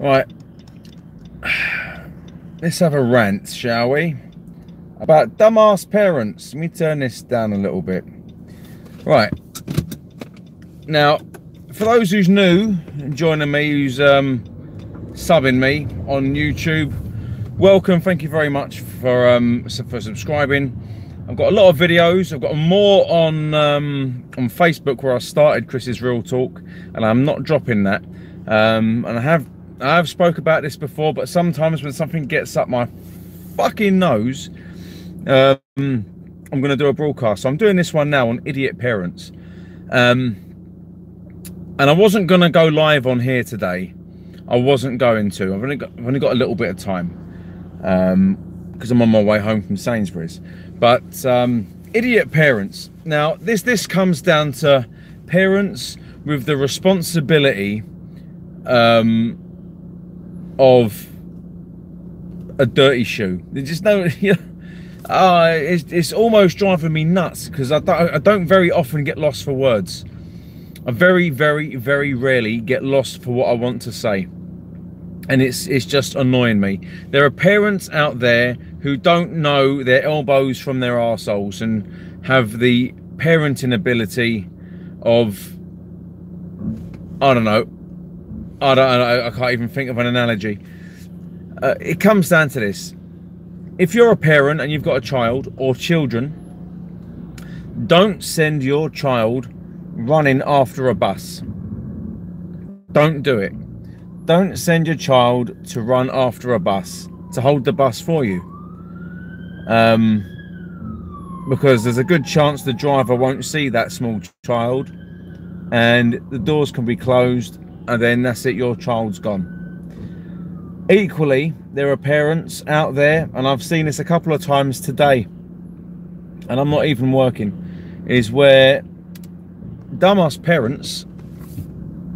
Right, let's have a rant, shall we? About dumbass parents. Let me turn this down a little bit. Right, now, for those who's new, joining me, who's subbing me on YouTube, welcome. Thank you very much for subscribing. I've got a lot of videos. I've got more on Facebook where I started Chris's Real Talk, and I'm not dropping that. And I have spoke about this before, but sometimes when something gets up my fucking nose, I'm going to do a broadcast. So I'm doing this one now on idiot parents. And I wasn't going to go live on here today. I wasn't going to. I've only got a little bit of time because I'm on my way home from Sainsbury's. But idiot parents. Now, this comes down to parents with the responsibility of a dirty shoe. They just know. It's almost driving me nuts because I don't very often get lost for words. I very, very, very rarely get lost for what I want to say, and it's just annoying me. There are parents out there who don't know their elbows from their arseholes and have the parenting ability of, I don't know. I can't even think of an analogy. It comes down to this. If you're a parent and you've got a child or children, don't send your child running after a bus. Don't do it. Don't send your child to run after a bus, to hold the bus for you. Because there's a good chance the driver won't see that small child and the doors can be closed, and then that's it, your child's gone. Equally, there are parents out there, and I've seen this a couple of times today, and I'm not even working, is where dumbass parents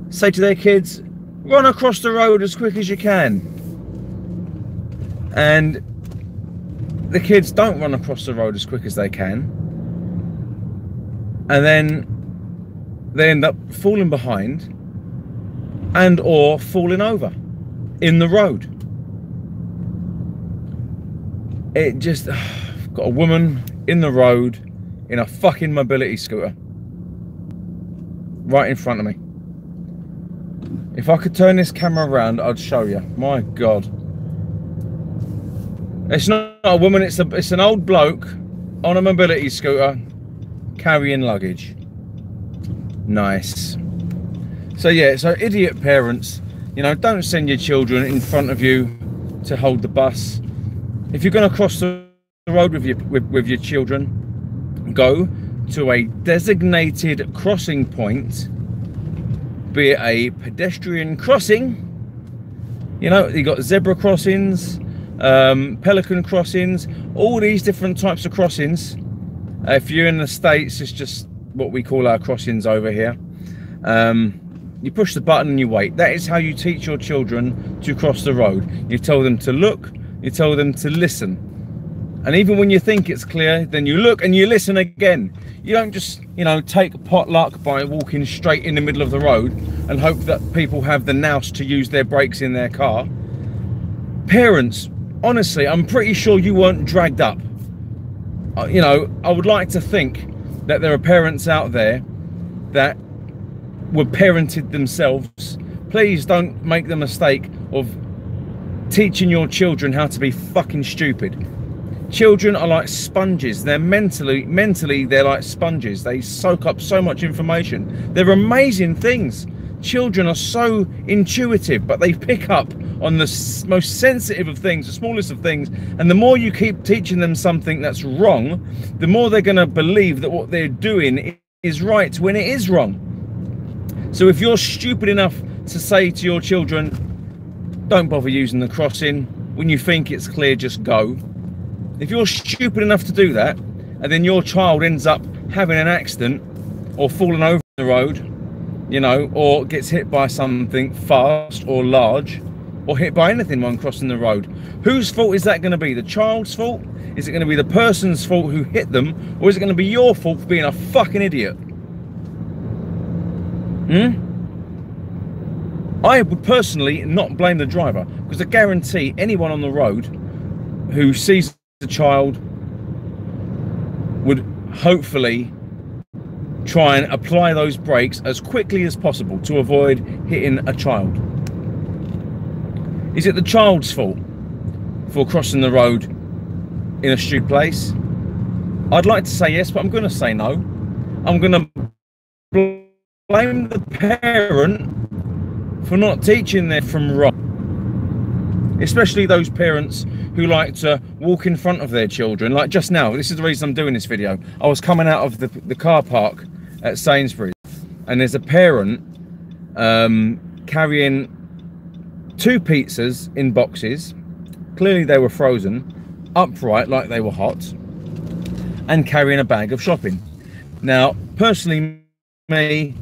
say to their kids, run across the road as quick as you can. And the kids don't run across the road as quick as they can. And then they end up falling behind and or falling over in the road. It just, I've got a woman in the road in a fucking mobility scooter right in front of me. If I could turn this camera around, I'd show you. My God. It's not a woman, it's an old bloke on a mobility scooter carrying luggage. Nice. So yeah, so idiot parents, you know, don't send your children in front of you to hold the bus. If you're going to cross the road with your children, go to a designated crossing point, be it a pedestrian crossing. You know, you got zebra crossings, pelican crossings, all these different types of crossings. If you're in the States, it's just what we call our crossings over here. You push the button and you wait. That is how you teach your children to cross the road. You tell them to look, you tell them to listen. And even when you think it's clear, then you look and you listen again. You don't just, you know, take potluck by walking straight in the middle of the road and hope that people have the nous to use their brakes in their car. Parents, honestly, I'm pretty sure you weren't dragged up. You know, I would like to think that there are parents out there that were parented themselves. Please don't make the mistake of teaching your children how to be fucking stupid. Children are like sponges. They're mentally they're like sponges. They soak up so much information. They're amazing things. Children are so intuitive, but they pick up on the most sensitive of things, the smallest of things, and the more you keep teaching them something that's wrong, the more they're going to believe that what they're doing is right when it is wrong. So if you're stupid enough to say to your children, don't bother using the crossing, when you think it's clear, just go. If you're stupid enough to do that, and then your child ends up having an accident or falling over the road, you know, or gets hit by something fast or large, or hit by anything when crossing the road, whose fault is that going to be? The child's fault? Is it going to be the person's fault who hit them? Or is it going to be your fault for being a fucking idiot? I would personally not blame the driver, because I guarantee anyone on the road who sees the child would hopefully try and apply those brakes as quickly as possible to avoid hitting a child. Is it the child's fault for crossing the road in a stupid place? I'd like to say yes, but I'm going to say no. I'm going to blame the parent for not teaching them from wrong, especially those parents who like to walk in front of their children. Like just now, this is the reason I'm doing this video. I was coming out of the car park at Sainsbury's, and there's a parent carrying 2 pizzas in boxes. Clearly they were frozen, upright like they were hot, and carrying a bag of shopping. Now, personally, me,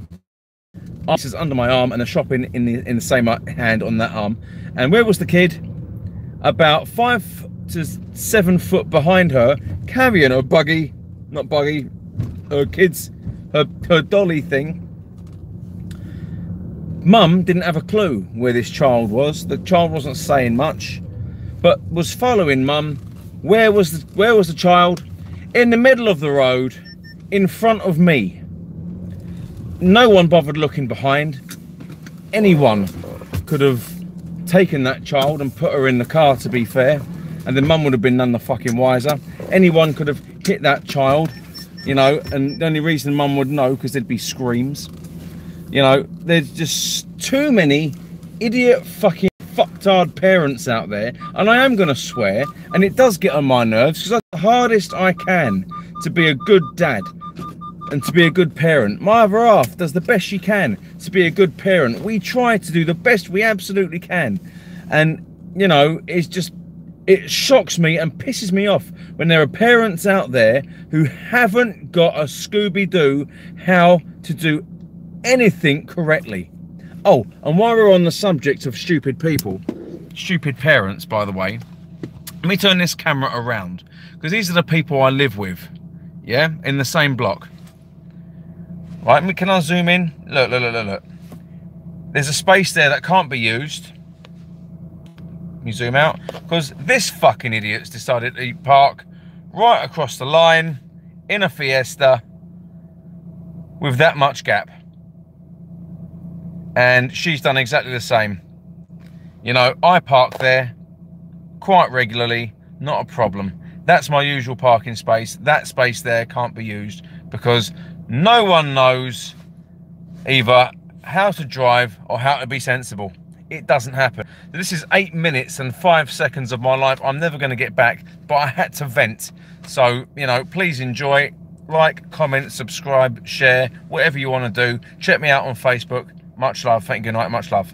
this is under my arm and a shopping in the same hand on that arm. And where was the kid? About 5 to 7 foot behind her, carrying her buggy, not buggy, her kids, her dolly thing. Mum didn't have a clue where this child was. The child wasn't saying much, but was following Mum. Where was the child? In the middle of the road, in front of me. No one bothered looking behind. Anyone could have taken that child and put her in the car, to be fair, and then Mum would have been none the fucking wiser. Anyone could have hit that child, you know, and the only reason Mum would know, because there'd be screams. You know, there's just too many idiot fucking fucktard parents out there, and I am going to swear, and it does get on my nerves, because I'm the hardest I can to be a good dad and to be a good parent. My other half does the best she can to be a good parent. We try to do the best we absolutely can, and you know, it shocks me and pisses me off when there are parents out there who haven't got a Scooby-Doo how to do anything correctly. Oh, and while we're on the subject of stupid people, stupid parents, by the way, let me turn this camera around, because these are the people I live with, yeah, in the same block. Right, can I zoom in? Look, look, look, look, look. There's a space there that can't be used. Let me zoom out, because this fucking idiot's decided to park right across the line in a Fiesta with that much gap. And she's done exactly the same. You know, I park there quite regularly, not a problem. That's my usual parking space. That space there can't be used because no one knows either how to drive or how to be sensible. It doesn't happen. This is 8 minutes and 5 seconds of my life I'm never going to get back, but I had to vent. So, you know, please enjoy. Like, comment, subscribe, share, whatever you want to do. Check me out on Facebook. Much love. Thank you. Good night. Much love.